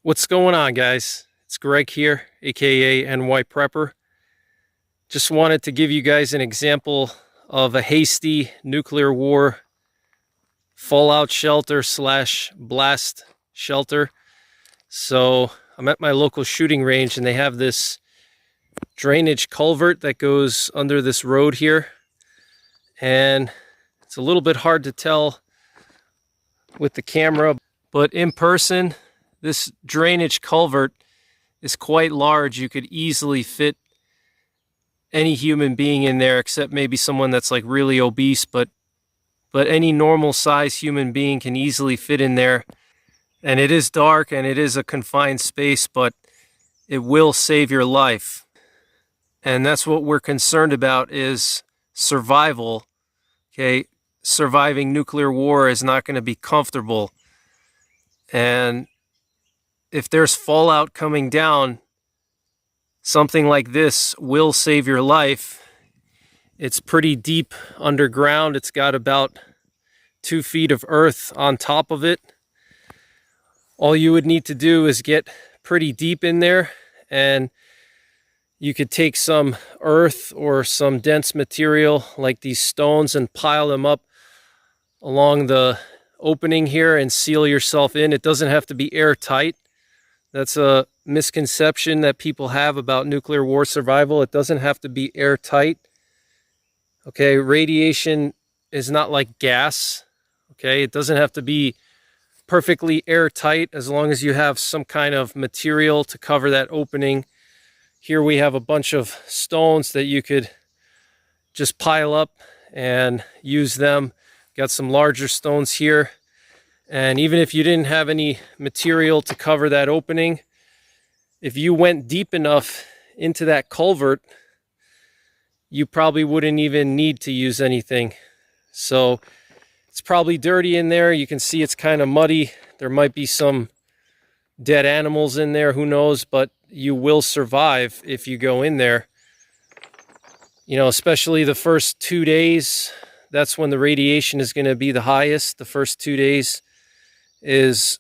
What's going on, guys? It's Greg here, aka NYPrepper. Just wanted to give you guys an example of a Hasty nuclear war fallout shelter slash blast shelter. So I'm at my local shooting range and they have this drainage culvert that goes under this road here. And it's a little bit hard to tell with the camera, but in person, this drainage culvert is quite large. You could easily fit any human being in there, except maybe someone that's like really obese, but any normal size human being can easily fit in there. And it is dark and it is a confined space, but it will save your life. And that's what we're concerned about, is survival. Okay, surviving nuclear war is not going to be comfortable. And if there's fallout coming down, something like this will save your life. It's pretty deep underground. It's got about 2 feet of earth on top of it. All you would need to do is get pretty deep in there, and you could take some earth or some dense material like these stones and pile them up along the opening here and seal yourself in. It doesn't have to be airtight. That's a misconception that people have about nuclear war survival. It doesn't have to be airtight. Okay, radiation is not like gas. Okay, it doesn't have to be perfectly airtight as long as you have some kind of material to cover that opening. Here we have a bunch of stones that you could just pile up and use them. Got some larger stones here. And even if you didn't have any material to cover that opening, if you went deep enough into that culvert, you probably wouldn't even need to use anything. So it's probably dirty in there. You can see it's kind of muddy. There might be some dead animals in there, who knows, but you will survive if you go in there. You know, especially the first 2 days, that's when the radiation is going to be the highest. The first 2 days is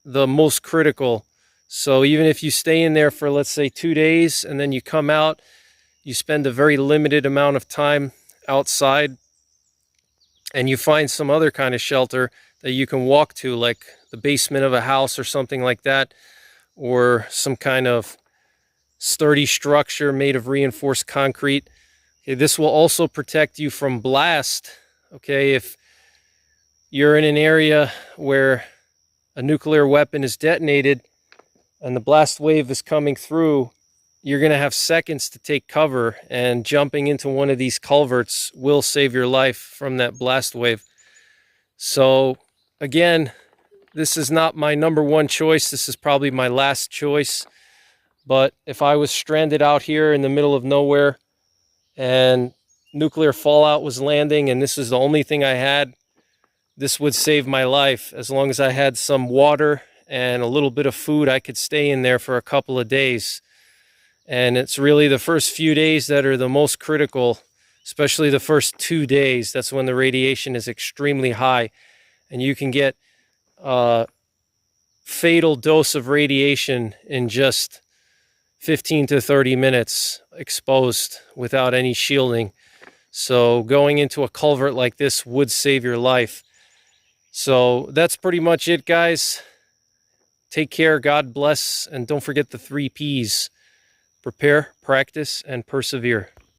the most critical. So even if you stay in there for, let's say, 2 days, and then you come out, you spend a very limited amount of time outside, and you find some other kind of shelter that you can walk to, like the basement of a house or something like that, or some kind of sturdy structure made of reinforced concrete. Okay, this will also protect you from blast. Okay, if you're in an area where a nuclear weapon is detonated and the blast wave is coming through, you're going to have seconds to take cover, and jumping into one of these culverts will save your life from that blast wave. So again, this is not my #1 choice. This is probably my last choice. But if I was stranded out here in the middle of nowhere and nuclear fallout was landing and this is the only thing I had, this would save my life. As long as I had some water and a little bit of food, I could stay in there for a couple of days. And it's really the first few days that are the most critical, especially the first 2 days. That's when the radiation is extremely high, and you can get a fatal dose of radiation in just 15 to 30 minutes exposed without any shielding. So going into a culvert like this would save your life. So that's pretty much it, guys. Take care, God bless, and don't forget the 3 Ps. Prepare, practice, and persevere.